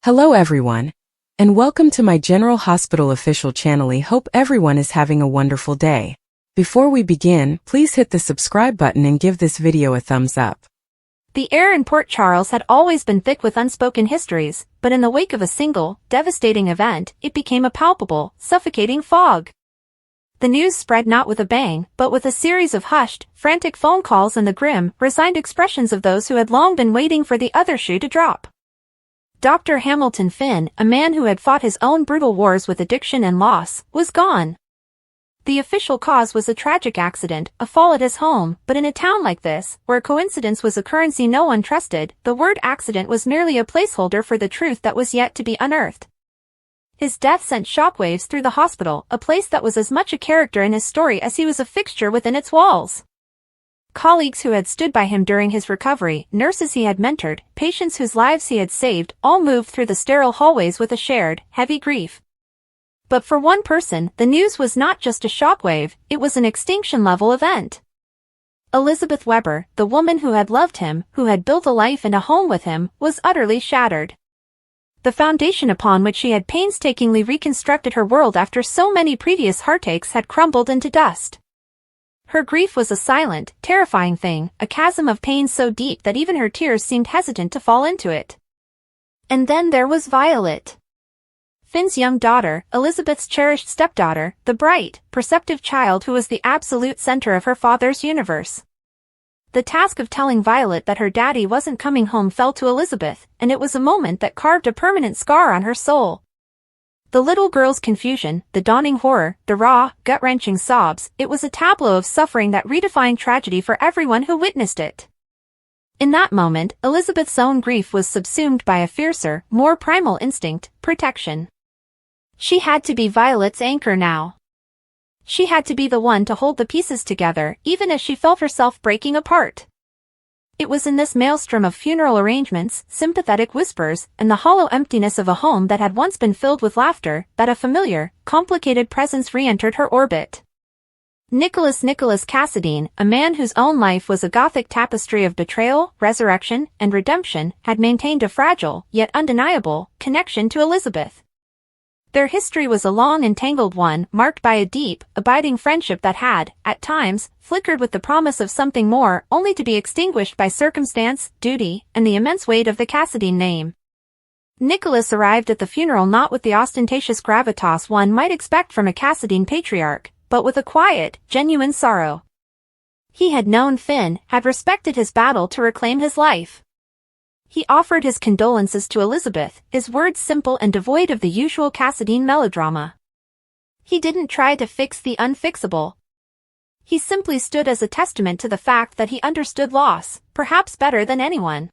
Hello everyone, and welcome to my General Hospital official channel. I hope everyone is having a wonderful day. Before we begin, please hit the subscribe button and give this video a thumbs up. The air in Port Charles had always been thick with unspoken histories, but in the wake of a single, devastating event, it became a palpable, suffocating fog. The news spread not with a bang, but with a series of hushed, frantic phone calls and the grim, resigned expressions of those who had long been waiting for the other shoe to drop. Dr. Hamilton Finn, a man who had fought his own brutal wars with addiction and loss, was gone. The official cause was a tragic accident, a fall at his home, but in a town like this, where coincidence was a currency no one trusted, the word accident was merely a placeholder for the truth that was yet to be unearthed. His death sent shockwaves through the hospital, a place that was as much a character in his story as he was a fixture within its walls. Colleagues who had stood by him during his recovery, nurses he had mentored, patients whose lives he had saved, all moved through the sterile hallways with a shared, heavy grief. But for one person, the news was not just a shockwave, it was an extinction-level event. Elizabeth Weber, the woman who had loved him, who had built a life and a home with him, was utterly shattered. The foundation upon which she had painstakingly reconstructed her world after so many previous heartaches had crumbled into dust. Her grief was a silent, terrifying thing, a chasm of pain so deep that even her tears seemed hesitant to fall into it. And then there was Violet. Finn's young daughter, Elizabeth's cherished stepdaughter, the bright, perceptive child who was the absolute center of her father's universe. The task of telling Violet that her daddy wasn't coming home fell to Elizabeth, and it was a moment that carved a permanent scar on her soul. The little girl's confusion, the dawning horror, the raw, gut-wrenching sobs, it was a tableau of suffering that redefined tragedy for everyone who witnessed it. In that moment, Elizabeth's own grief was subsumed by a fiercer, more primal instinct, protection. She had to be Violet's anchor now. She had to be the one to hold the pieces together, even as she felt herself breaking apart. It was in this maelstrom of funeral arrangements, sympathetic whispers, and the hollow emptiness of a home that had once been filled with laughter, that a familiar, complicated presence re-entered her orbit. Nicholas Cassadine, a man whose own life was a Gothic tapestry of betrayal, resurrection, and redemption, had maintained a fragile, yet undeniable, connection to Elizabeth. Their history was a long and tangled one, marked by a deep, abiding friendship that had, at times, flickered with the promise of something more, only to be extinguished by circumstance, duty, and the immense weight of the Cassadine name. Nicholas arrived at the funeral not with the ostentatious gravitas one might expect from a Cassadine patriarch, but with a quiet, genuine sorrow. He had known Finn, had respected his battle to reclaim his life. He offered his condolences to Elizabeth, his words simple and devoid of the usual Cassadine melodrama. He didn't try to fix the unfixable. He simply stood as a testament to the fact that he understood loss, perhaps better than anyone.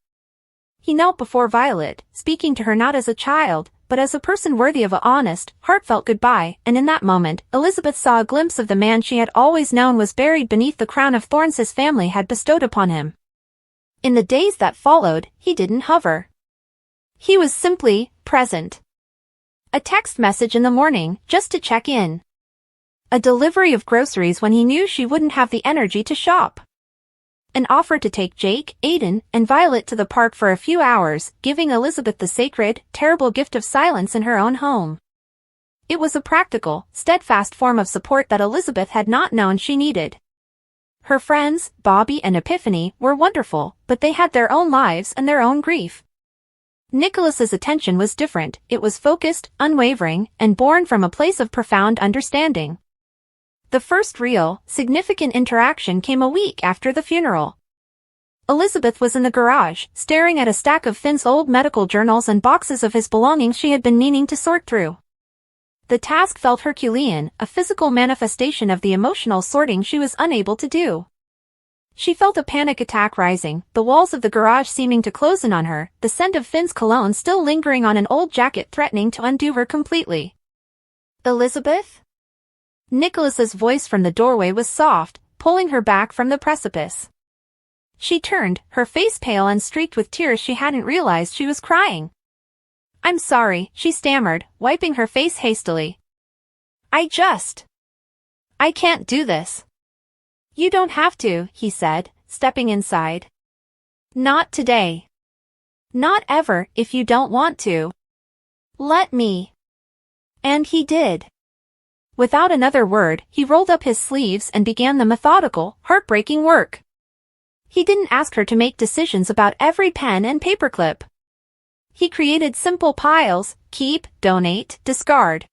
He knelt before Violet, speaking to her not as a child, but as a person worthy of an honest, heartfelt goodbye, and in that moment, Elizabeth saw a glimpse of the man she had always known was buried beneath the crown of thorns his family had bestowed upon him. In the days that followed, he didn't hover. He was simply present. A text message in the morning, just to check in. A delivery of groceries when he knew she wouldn't have the energy to shop. An offer to take Jake, Aiden, and Violet to the park for a few hours, giving Elizabeth the sacred, terrible gift of silence in her own home. It was a practical, steadfast form of support that Elizabeth had not known she needed. Her friends, Bobby and Epiphany, were wonderful, but they had their own lives and their own grief. Nicholas's attention was different, it was focused, unwavering, and born from a place of profound understanding. The first real, significant interaction came a week after the funeral. Elizabeth was in the garage, staring at a stack of Finn's old medical journals and boxes of his belongings she had been meaning to sort through. The task felt Herculean, a physical manifestation of the emotional sorting she was unable to do. She felt a panic attack rising, the walls of the garage seeming to close in on her, the scent of Finn's cologne still lingering on an old jacket threatening to undo her completely. Elizabeth? Nicholas's voice from the doorway was soft, pulling her back from the precipice. She turned, her face pale and streaked with tears she hadn't realized she was crying. "I'm sorry," she stammered, wiping her face hastily. I can't do this." "You don't have to," he said, stepping inside. "Not today. Not ever, if you don't want to." Let me. And he did. Without another word, he rolled up his sleeves and began the methodical, heartbreaking work. He didn't ask her to make decisions about every pen and paperclip. He created simple piles: keep, donate, discard.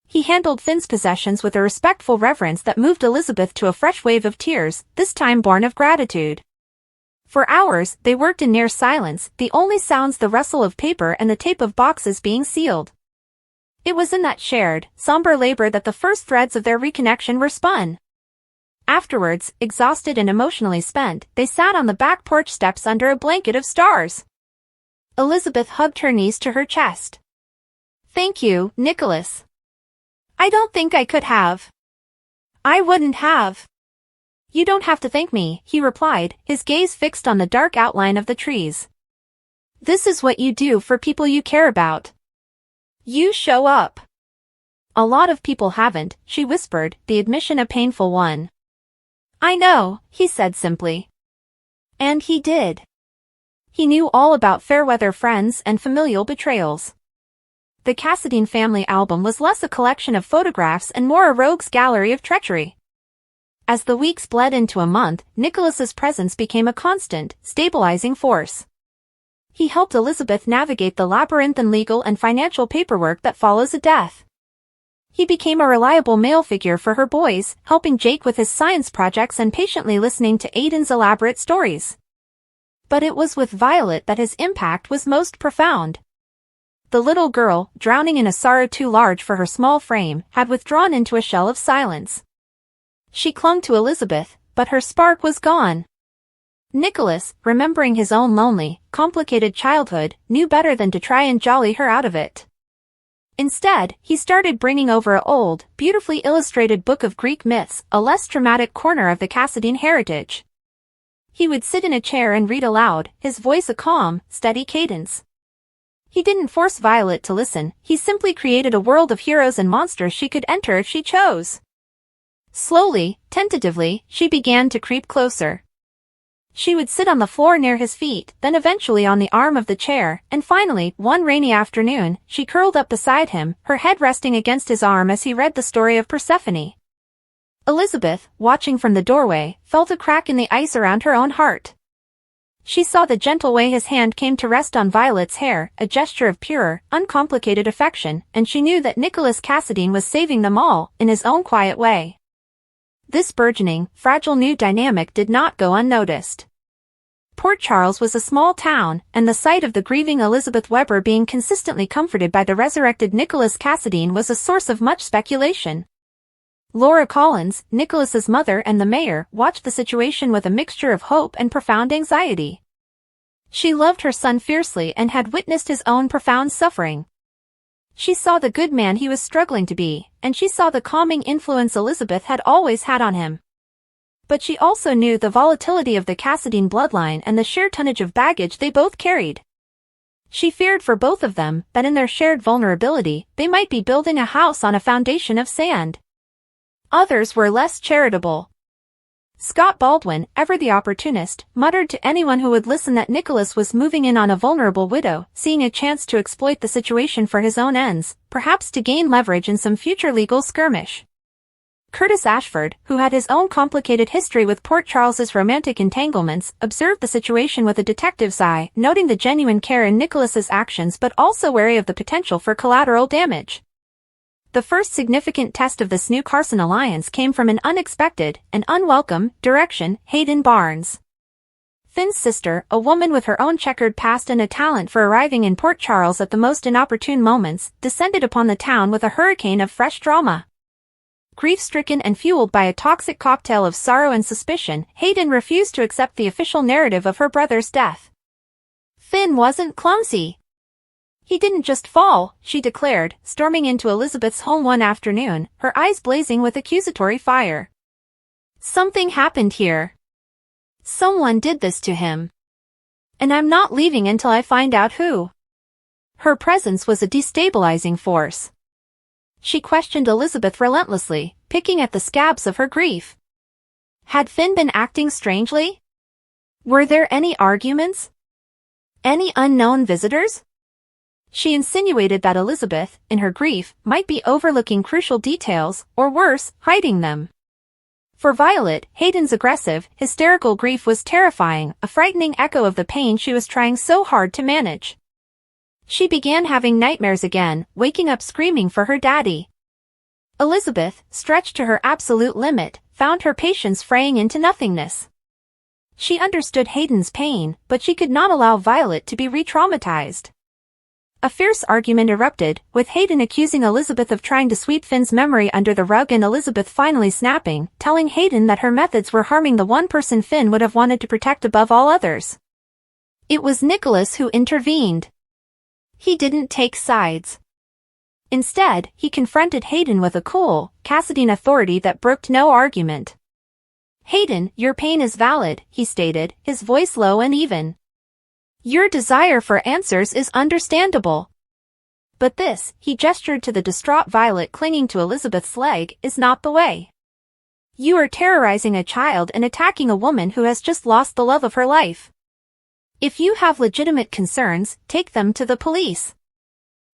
He handled Finn's possessions with a respectful reverence that moved Elizabeth to a fresh wave of tears, this time born of gratitude. For hours, they worked in near silence, the only sounds the rustle of paper and the tape of boxes being sealed. It was in that shared, somber labor that the first threads of their reconnection were spun. Afterwards, exhausted and emotionally spent, they sat on the back porch steps under a blanket of stars. Elizabeth hugged her knees to her chest. "Thank you, Nicholas. I don't think I could have. I wouldn't have." "You don't have to thank me," he replied, his gaze fixed on the dark outline of the trees. "This is what you do for people you care about. You show up." "A lot of people haven't," she whispered, the admission a painful one. "I know," he said simply. And he did. He knew all about fair-weather friends and familial betrayals. The Cassadine family album was less a collection of photographs and more a rogues gallery of treachery. As the weeks bled into a month, Nicholas's presence became a constant, stabilizing force. He helped Elizabeth navigate the labyrinthine legal and financial paperwork that follows a death. He became a reliable male figure for her boys, helping Jake with his science projects and patiently listening to Aiden's elaborate stories. But it was with Violet that his impact was most profound. The little girl, drowning in a sorrow too large for her small frame, had withdrawn into a shell of silence. She clung to Elizabeth, but her spark was gone. Nicholas, remembering his own lonely, complicated childhood, knew better than to try and jolly her out of it. Instead, he started bringing over an old, beautifully illustrated book of Greek myths, a less dramatic corner of the Cassadine heritage. He would sit in a chair and read aloud, his voice a calm, steady cadence. He didn't force Violet to listen, he simply created a world of heroes and monsters she could enter if she chose. Slowly, tentatively, she began to creep closer. She would sit on the floor near his feet, then eventually on the arm of the chair, and finally, one rainy afternoon, she curled up beside him, her head resting against his arm as he read the story of Persephone. Elizabeth, watching from the doorway, felt a crack in the ice around her own heart. She saw the gentle way his hand came to rest on Violet's hair, a gesture of pure, uncomplicated affection, and she knew that Nicholas Cassadine was saving them all, in his own quiet way. This burgeoning, fragile new dynamic did not go unnoticed. Port Charles was a small town, and the sight of the grieving Elizabeth Weber being consistently comforted by the resurrected Nicholas Cassadine was a source of much speculation. Laura Collins, Nicholas's mother and the mayor, watched the situation with a mixture of hope and profound anxiety. She loved her son fiercely and had witnessed his own profound suffering. She saw the good man he was struggling to be, and she saw the calming influence Elizabeth had always had on him. But she also knew the volatility of the Cassadine bloodline and the sheer tonnage of baggage they both carried. She feared for both of them that in their shared vulnerability, they might be building a house on a foundation of sand. Others were less charitable. Scott Baldwin, ever the opportunist, muttered to anyone who would listen that Nicholas was moving in on a vulnerable widow, seeing a chance to exploit the situation for his own ends, perhaps to gain leverage in some future legal skirmish. Curtis Ashford, who had his own complicated history with Port Charles's romantic entanglements, observed the situation with a detective's eye, noting the genuine care in Nicholas's actions but also wary of the potential for collateral damage. The first significant test of this new CarSon alliance came from an unexpected and unwelcome direction: Hayden Barnes. Finn's sister, a woman with her own checkered past and a talent for arriving in Port Charles at the most inopportune moments, descended upon the town with a hurricane of fresh drama. Grief-stricken and fueled by a toxic cocktail of sorrow and suspicion, Hayden refused to accept the official narrative of her brother's death. Finn wasn't clumsy. He didn't just fall, she declared, storming into Elizabeth's home one afternoon, her eyes blazing with accusatory fire. Something happened here. Someone did this to him. And I'm not leaving until I find out who. Her presence was a destabilizing force. She questioned Elizabeth relentlessly, picking at the scabs of her grief. Had Finn been acting strangely? Were there any arguments? Any unknown visitors? She insinuated that Elizabeth, in her grief, might be overlooking crucial details, or worse, hiding them. For Violet, Hayden's aggressive, hysterical grief was terrifying, a frightening echo of the pain she was trying so hard to manage. She began having nightmares again, waking up screaming for her daddy. Elizabeth, stretched to her absolute limit, found her patience fraying into nothingness. She understood Hayden's pain, but she could not allow Violet to be re-traumatized. A fierce argument erupted, with Hayden accusing Elizabeth of trying to sweep Finn's memory under the rug and Elizabeth finally snapping, telling Hayden that her methods were harming the one person Finn would have wanted to protect above all others. It was Nicholas who intervened. He didn't take sides. Instead, he confronted Hayden with a cool, Cassadine authority that brooked no argument. "Hayden, your pain is valid," he stated, his voice low and even. "Your desire for answers is understandable. But this," he gestured to the distraught Violet clinging to Elizabeth's leg, "is not the way. You are terrorizing a child and attacking a woman who has just lost the love of her life. If you have legitimate concerns, take them to the police.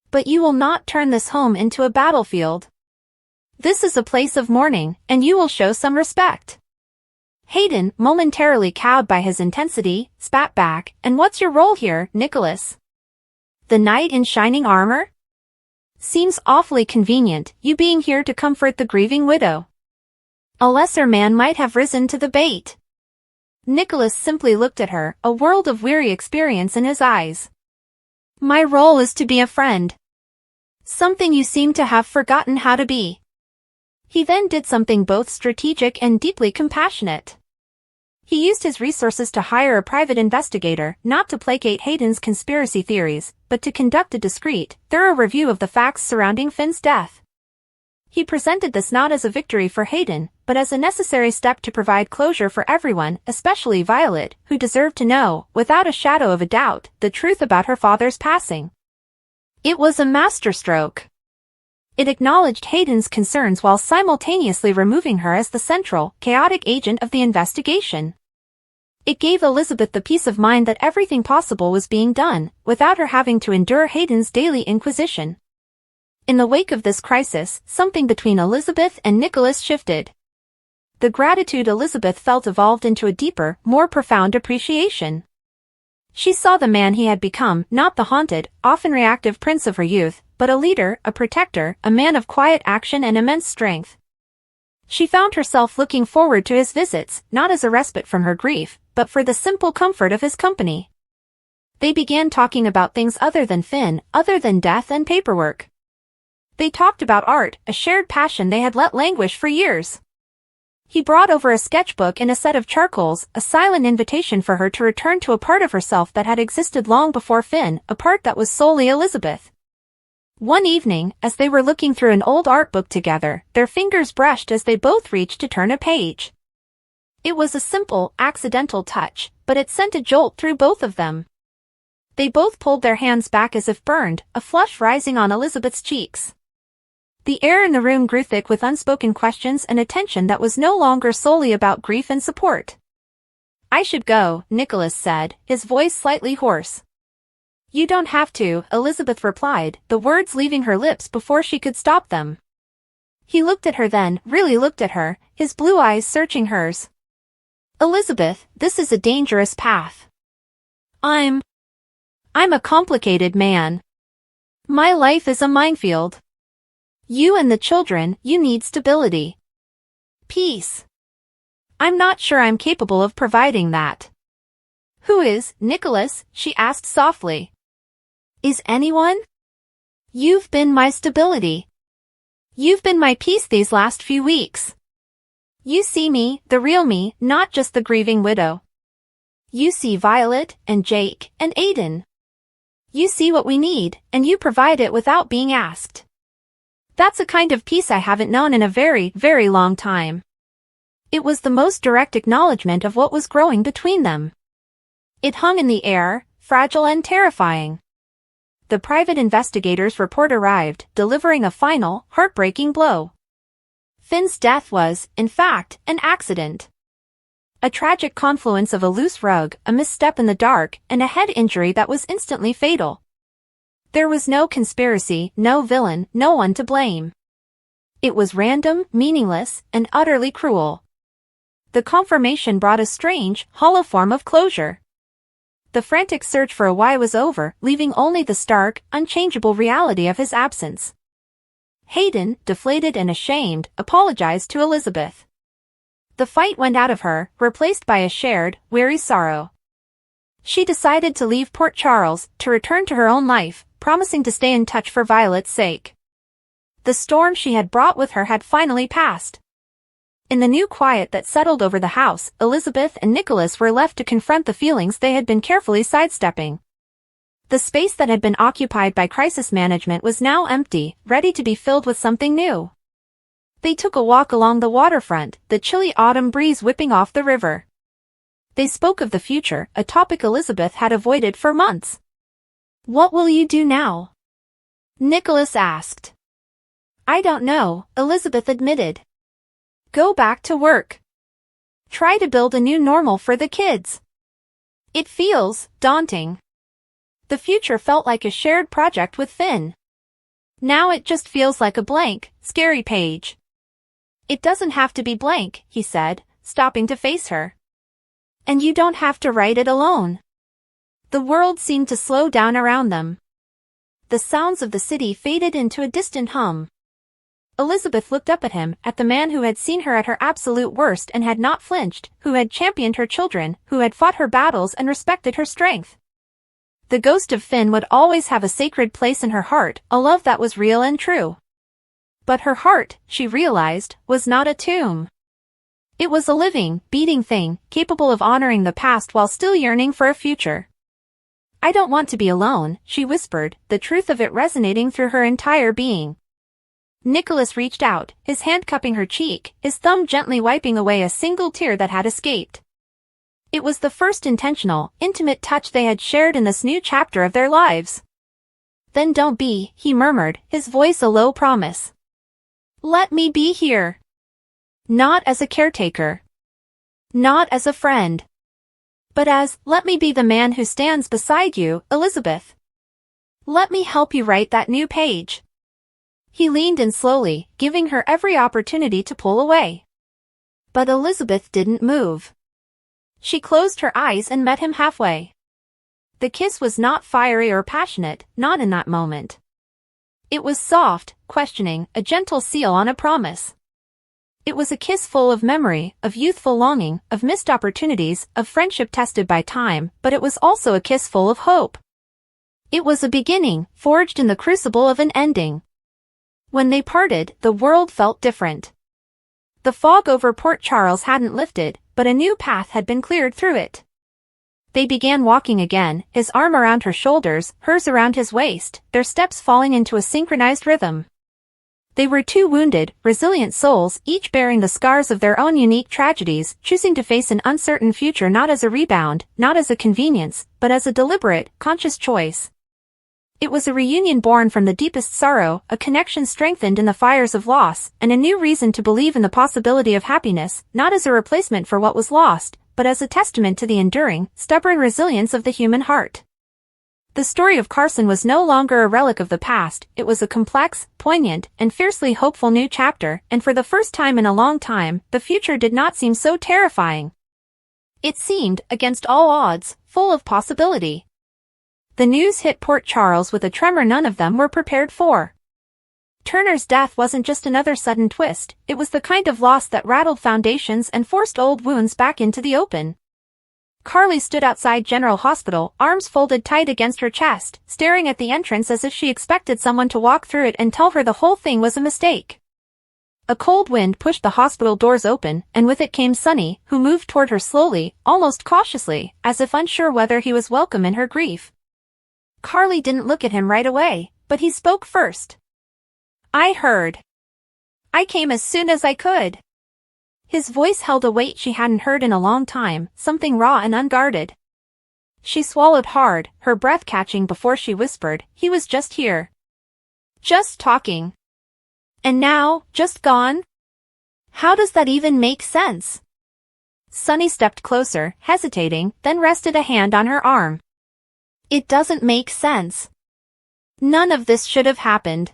But you will not turn this home into a battlefield. This is a place of mourning, and you will show some respect." Hayden, momentarily cowed by his intensity, spat back, "And what's your role here, Nicholas? The knight in shining armor? Seems awfully convenient, you being here to comfort the grieving widow. A lesser man might have risen to the bait." Nicholas simply looked at her, a world of weary experience in his eyes. "My role is to be a friend. Something you seem to have forgotten how to be." He then did something both strategic and deeply compassionate. He used his resources to hire a private investigator, not to placate Hayden's conspiracy theories, but to conduct a discreet, thorough review of the facts surrounding Finn's death. He presented this not as a victory for Hayden, but as a necessary step to provide closure for everyone, especially Violet, who deserved to know, without a shadow of a doubt, the truth about her father's passing. It was a masterstroke. It acknowledged Hayden's concerns while simultaneously removing her as the central, chaotic agent of the investigation. It gave Elizabeth the peace of mind that everything possible was being done, without her having to endure Hayden's daily inquisition. In the wake of this crisis, something between Elizabeth and Nicholas shifted. The gratitude Elizabeth felt evolved into a deeper, more profound appreciation. She saw the man he had become, not the haunted, often reactive prince of her youth, but a leader, a protector, a man of quiet action and immense strength. She found herself looking forward to his visits, not as a respite from her grief, but for the simple comfort of his company. They began talking about things other than Finn, other than death and paperwork. They talked about art, a shared passion they had let languish for years. He brought over a sketchbook and a set of charcoals, a silent invitation for her to return to a part of herself that had existed long before Finn, a part that was solely Elizabeth. One evening, as they were looking through an old art book together, their fingers brushed as they both reached to turn a page. It was a simple, accidental touch, but it sent a jolt through both of them. They both pulled their hands back as if burned, a flush rising on Elizabeth's cheeks. The air in the room grew thick with unspoken questions and attention that was no longer solely about grief and support. "I should go," Nicholas said, his voice slightly hoarse. "You don't have to," Elizabeth replied, the words leaving her lips before she could stop them. He looked at her then, really looked at her, his blue eyes searching hers. "Elizabeth, this is a dangerous path. I'm a complicated man. My life is a minefield. You and the children, you need stability. Peace. I'm not sure I'm capable of providing that." "Who is, Nicholas?" she asked softly. "Is anyone? You've been my stability. You've been my peace these last few weeks. You see me, the real me, not just the grieving widow. You see Violet, and Jake, and Aiden. You see what we need, and you provide it without being asked. That's a kind of peace I haven't known in a very, very long time." It was the most direct acknowledgement of what was growing between them. It hung in the air, fragile and terrifying. The private investigator's report arrived, delivering a final, heartbreaking blow. Finn's death was, in fact, an accident. A tragic confluence of a loose rug, a misstep in the dark, and a head injury that was instantly fatal. There was no conspiracy, no villain, no one to blame. It was random, meaningless, and utterly cruel. The confirmation brought a strange, hollow form of closure. The frantic search for a why was over, leaving only the stark, unchangeable reality of his absence. Hayden, deflated and ashamed, apologized to Elizabeth. The fight went out of her, replaced by a shared, weary sorrow. She decided to leave Port Charles, to return to her own life, promising to stay in touch for Violet's sake. The storm she had brought with her had finally passed. In the new quiet that settled over the house, Elizabeth and Nicholas were left to confront the feelings they had been carefully sidestepping. The space that had been occupied by crisis management was now empty, ready to be filled with something new. They took a walk along the waterfront, the chilly autumn breeze whipping off the river. They spoke of the future, a topic Elizabeth had avoided for months. "What will you do now?" Nicholas asked. "I don't know," Elizabeth admitted. "Go back to work. Try to build a new normal for the kids." It feels daunting. The future felt like a shared project with Finn. Now it just feels like a blank, scary page. "It doesn't have to be blank," he said, stopping to face her. "And you don't have to write it alone." The world seemed to slow down around them. The sounds of the city faded into a distant hum. Elizabeth looked up at him, at the man who had seen her at her absolute worst and had not flinched, who had championed her children, who had fought her battles and respected her strength. The ghost of Finn would always have a sacred place in her heart, a love that was real and true. But her heart, she realized, was not a tomb. It was a living, beating thing, capable of honoring the past while still yearning for a future. "I don't want to be alone," she whispered, the truth of it resonating through her entire being. Nicholas reached out, his hand cupping her cheek, his thumb gently wiping away a single tear that had escaped. It was the first intentional, intimate touch they had shared in this new chapter of their lives. "Then don't be," he murmured, his voice a low promise. "Let me be here. Not as a caretaker. Not as a friend. But let me be the man who stands beside you, Elizabeth. Let me help you write that new page." He leaned in slowly, giving her every opportunity to pull away. But Elizabeth didn't move. She closed her eyes and met him halfway. The kiss was not fiery or passionate, not in that moment. It was soft, questioning, a gentle seal on a promise. It was a kiss full of memory, of youthful longing, of missed opportunities, of friendship tested by time, but it was also a kiss full of hope. It was a beginning, forged in the crucible of an ending. When they parted, the world felt different. The fog over Port Charles hadn't lifted, but a new path had been cleared through it. They began walking again, his arm around her shoulders, hers around his waist, their steps falling into a synchronized rhythm. They were two wounded, resilient souls, each bearing the scars of their own unique tragedies, choosing to face an uncertain future not as a rebound, not as a convenience, but as a deliberate, conscious choice. It was a reunion born from the deepest sorrow, a connection strengthened in the fires of loss, and a new reason to believe in the possibility of happiness, not as a replacement for what was lost, but as a testament to the enduring, stubborn resilience of the human heart. The story of CarSon was no longer a relic of the past, it was a complex, poignant, and fiercely hopeful new chapter, and for the first time in a long time, the future did not seem so terrifying. It seemed, against all odds, full of possibility. The news hit Port Charles with a tremor none of them were prepared for. Turner's death wasn't just another sudden twist, it was the kind of loss that rattled foundations and forced old wounds back into the open. Carly stood outside General Hospital, arms folded tight against her chest, staring at the entrance as if she expected someone to walk through it and tell her the whole thing was a mistake. A cold wind pushed the hospital doors open, and with it came Sonny, who moved toward her slowly, almost cautiously, as if unsure whether he was welcome in her grief. Carly didn't look at him right away, but he spoke first. "I heard. I came as soon as I could." His voice held a weight she hadn't heard in a long time, something raw and unguarded. She swallowed hard, her breath catching before she whispered, "He was just here. Just talking. And now, just gone? How does that even make sense?" Sonny stepped closer, hesitating, then rested a hand on her arm. "It doesn't make sense. None of this should have happened.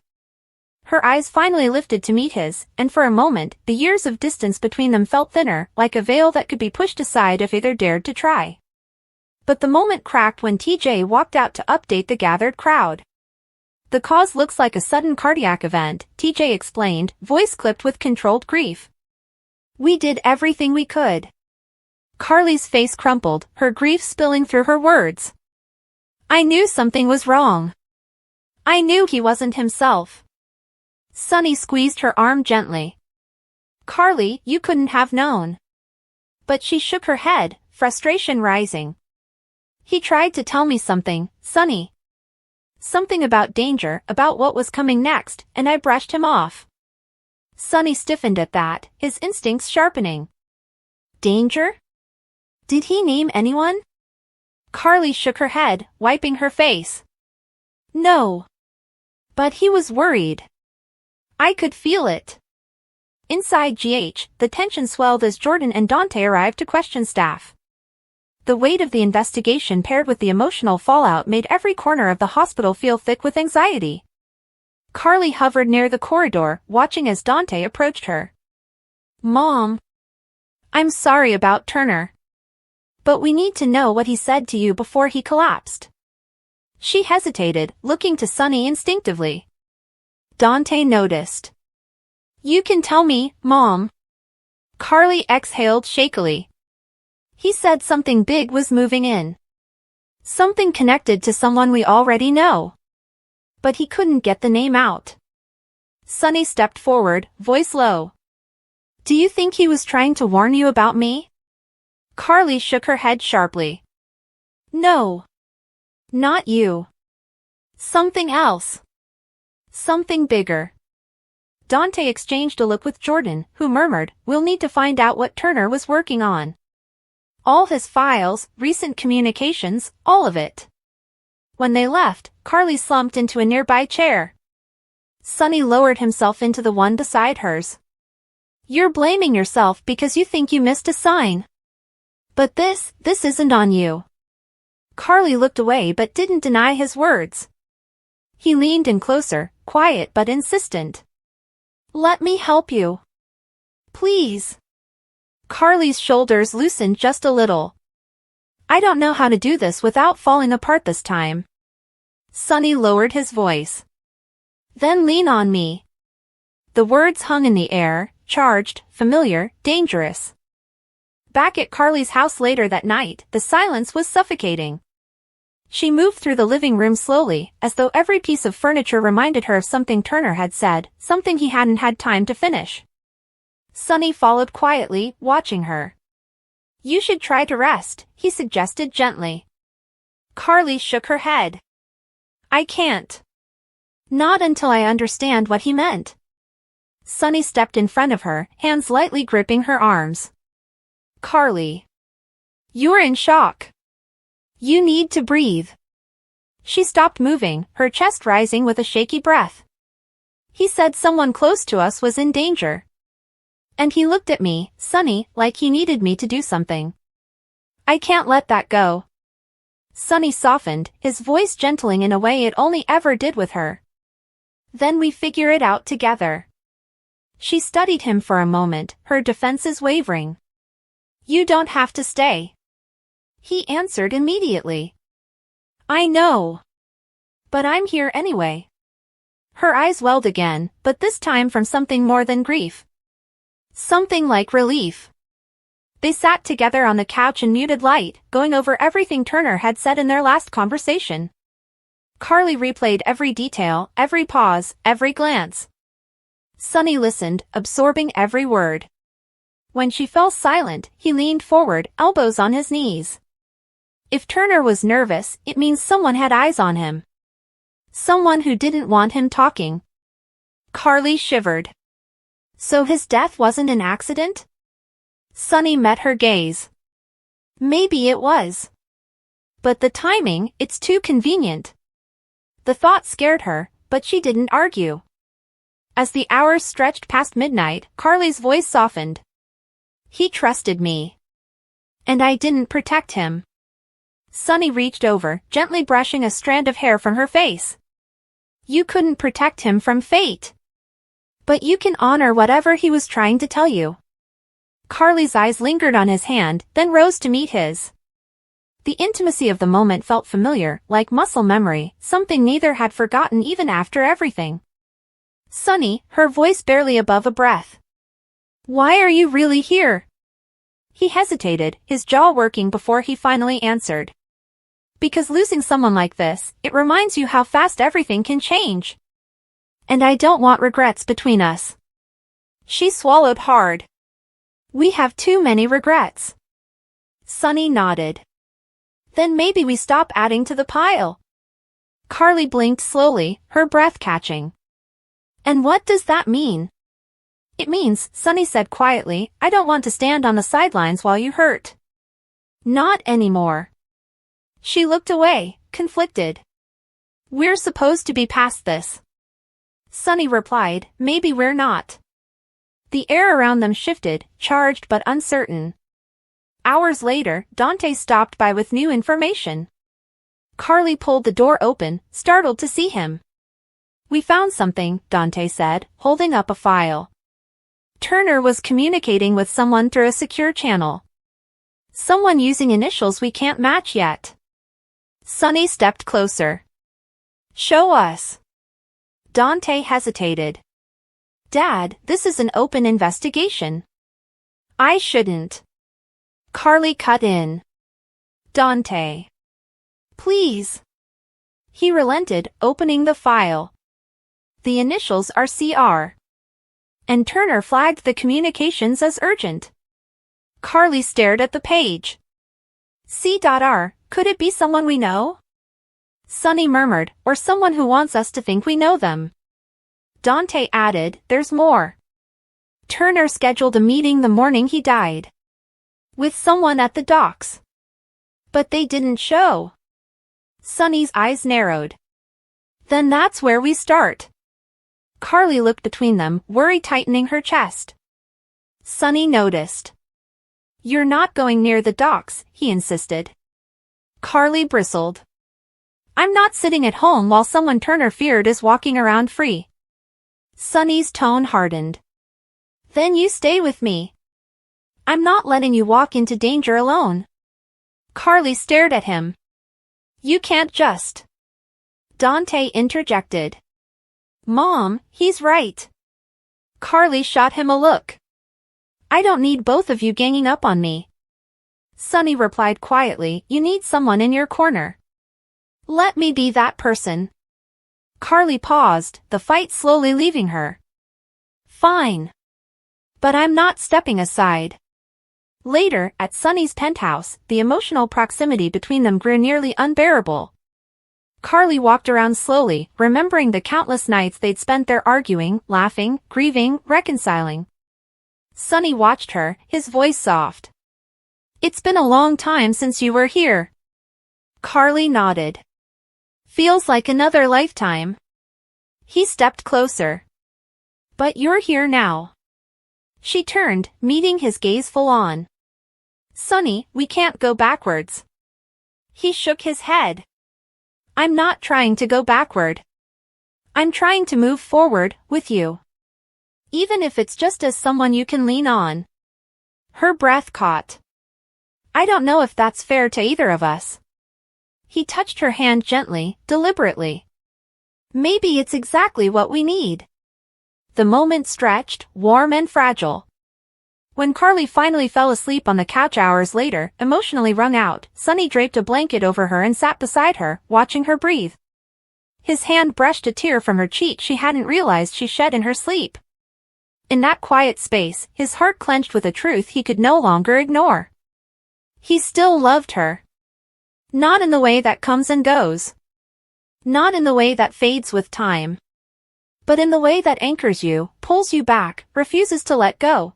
Her eyes finally lifted to meet his, and for a moment, the years of distance between them felt thinner, like a veil that could be pushed aside if either dared to try. But the moment cracked when TJ walked out to update the gathered crowd. The cause looks like a sudden cardiac event, TJ explained, voice clipped with controlled grief. We did everything we could. Carly's face crumpled, her grief spilling through her words. I knew something was wrong. I knew he wasn't himself. Sonny squeezed her arm gently. Carly, you couldn't have known. But she shook her head, frustration rising. He tried to tell me something, Sonny. Something about danger, about what was coming next, and I brushed him off. Sonny stiffened at that, his instincts sharpening. Danger? Did he name anyone? Carly shook her head, wiping her face. No. But he was worried. I could feel it. Inside GH, the tension swelled as Jordan and Dante arrived to question staff. The weight of the investigation paired with the emotional fallout made every corner of the hospital feel thick with anxiety. Carly hovered near the corridor, watching as Dante approached her. Mom. I'm sorry about Turner. But we need to know what he said to you before he collapsed. She hesitated, looking to Sonny instinctively. Dante noticed. You can tell me, Mom. Carly exhaled shakily. He said something big was moving in. Something connected to someone we already know. But he couldn't get the name out. Sonny stepped forward, voice low. Do you think he was trying to warn you about me? Carly shook her head sharply. No. Not you. Something else. Something bigger. Dante exchanged a look with Jordan, who murmured, we'll need to find out what Turner was working on. All his files, recent communications, all of it. When they left, Carly slumped into a nearby chair. Sonny lowered himself into the one beside hers. You're blaming yourself because you think you missed a sign. But this isn't on you. Carly looked away but didn't deny his words. He leaned in closer, quiet but insistent. Let me help you. Please. Carly's shoulders loosened just a little. I don't know how to do this without falling apart this time. Sonny lowered his voice. Then lean on me. The words hung in the air, charged, familiar, dangerous. Back at Carly's house later that night, the silence was suffocating. She moved through the living room slowly, as though every piece of furniture reminded her of something Turner had said, something he hadn't had time to finish. Sonny followed quietly, watching her. You should try to rest, he suggested gently. Carly shook her head. I can't. Not until I understand what he meant. Sonny stepped in front of her, hands lightly gripping her arms. Carly. You're in shock. You need to breathe. She stopped moving, her chest rising with a shaky breath. He said someone close to us was in danger. And he looked at me, Sonny, like he needed me to do something. I can't let that go. Sonny softened, his voice gentling in a way it only ever did with her. Then we figure it out together. She studied him for a moment, her defenses wavering. You don't have to stay. He answered immediately. I know. But I'm here anyway. Her eyes welled again, but this time from something more than grief. Something like relief. They sat together on the couch in muted light, going over everything Turner had said in their last conversation. Carly replayed every detail, every pause, every glance. Sonny listened, absorbing every word. When she fell silent, he leaned forward, elbows on his knees. If Turner was nervous, it means someone had eyes on him. Someone who didn't want him talking. Carly shivered. So his death wasn't an accident? Sonny met her gaze. Maybe it was. But the timing, it's too convenient. The thought scared her, but she didn't argue. As the hours stretched past midnight, Carly's voice softened. He trusted me. And I didn't protect him. Sonny reached over, gently brushing a strand of hair from her face. You couldn't protect him from fate. But you can honor whatever he was trying to tell you. Carly's eyes lingered on his hand, then rose to meet his. The intimacy of the moment felt familiar, like muscle memory, something neither had forgotten even after everything. Sonny, her voice barely above a breath. Why are you really here? He hesitated, his jaw working before he finally answered. Because losing someone like this, it reminds you how fast everything can change. And I don't want regrets between us. She swallowed hard. We have too many regrets. Sonny nodded. Then maybe we stop adding to the pile. Carly blinked slowly, her breath catching. And what does that mean? It means, Sonny said quietly, I don't want to stand on the sidelines while you hurt. Not anymore. She looked away, conflicted. We're supposed to be past this. Sonny replied, maybe we're not. The air around them shifted, charged but uncertain. Hours later, Dante stopped by with new information. Carly pulled the door open, startled to see him. We found something, Dante said, holding up a file. Turner was communicating with someone through a secure channel. Someone using initials we can't match yet. Sonny stepped closer. Show us. Dante hesitated. Dad, this is an open investigation. I shouldn't. Carly cut in. Dante. Please. He relented, opening the file. The initials are CR. And Turner flagged the communications as urgent. Carly stared at the page. C.R. Could it be someone we know? Sonny murmured, or someone who wants us to think we know them. Dante added, there's more. Turner scheduled a meeting the morning he died. With someone at the docks. But they didn't show. Sonny's eyes narrowed. Then that's where we start. Carly looked between them, worry tightening her chest. Sonny noticed. You're not going near the docks, he insisted. Carly bristled. I'm not sitting at home while someone Turner feared is walking around free. Sonny's tone hardened. Then you stay with me. I'm not letting you walk into danger alone. Carly stared at him. You can't just. Dante interjected. Mom, he's right. Carly shot him a look. I don't need both of you ganging up on me. Sonny replied quietly, you need someone in your corner. Let me be that person. Carly paused, the fight slowly leaving her. Fine. But I'm not stepping aside. Later, at Sonny's penthouse, the emotional proximity between them grew nearly unbearable. Carly walked around slowly, remembering the countless nights they'd spent there arguing, laughing, grieving, reconciling. Sonny watched her, his voice soft. It's been a long time since you were here. Carly nodded. Feels like another lifetime. He stepped closer. But you're here now. She turned, meeting his gaze full on. Sonny, we can't go backwards. He shook his head. I'm not trying to go backward. I'm trying to move forward, with you. Even if it's just as someone you can lean on. Her breath caught. I don't know if that's fair to either of us. He touched her hand gently, deliberately. Maybe it's exactly what we need. The moment stretched, warm and fragile. When Carly finally fell asleep on the couch hours later, emotionally wrung out, Sonny draped a blanket over her and sat beside her, watching her breathe. His hand brushed a tear from her cheek she hadn't realized she shed in her sleep. In that quiet space, his heart clenched with a truth he could no longer ignore. He still loved her. Not in the way that comes and goes. Not in the way that fades with time. But in the way that anchors you, pulls you back, refuses to let go.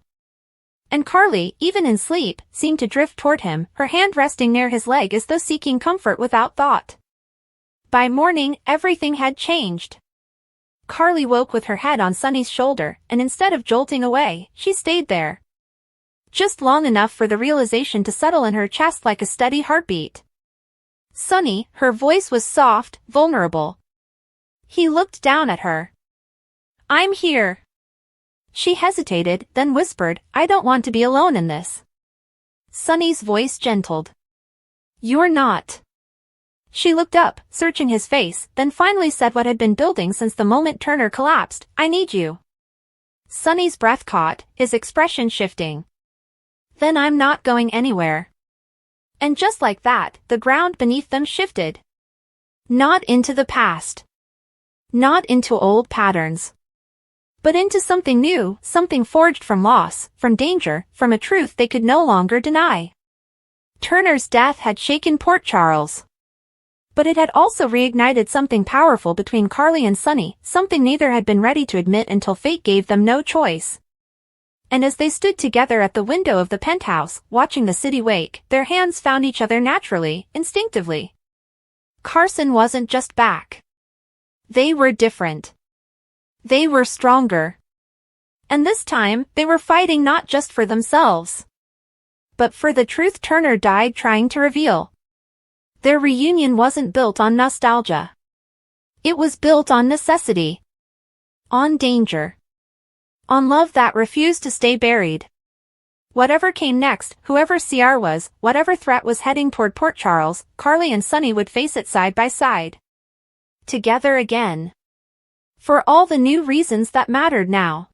And Carly, even in sleep, seemed to drift toward him, her hand resting near his leg as though seeking comfort without thought. By morning, everything had changed. Carly woke with her head on Sonny's shoulder, and instead of jolting away, she stayed there. Just long enough for the realization to settle in her chest like a steady heartbeat. Sonny, her voice was soft, vulnerable. He looked down at her. I'm here. She hesitated, then whispered, I don't want to be alone in this. Sonny's voice gentled. You're not. She looked up, searching his face, then finally said what had been building since the moment Turner collapsed, I need you. Sonny's breath caught, his expression shifting. Then I'm not going anywhere. And just like that, the ground beneath them shifted. Not into the past. Not into old patterns. But into something new, something forged from loss, from danger, from a truth they could no longer deny. Turner's death had shaken Port Charles. But it had also reignited something powerful between Carly and Sonny, something neither had been ready to admit until fate gave them no choice. And as they stood together at the window of the penthouse, watching the city wake, their hands found each other naturally, instinctively. CarSon wasn't just back. They were different. They were stronger. And this time, they were fighting not just for themselves, but for the truth Turner died trying to reveal. Their reunion wasn't built on nostalgia. It was built on necessity. On danger. On love that refused to stay buried. Whatever came next, whoever CR was, whatever threat was heading toward Port Charles, Carly and Sonny would face it side by side. Together again. For all the new reasons that mattered now.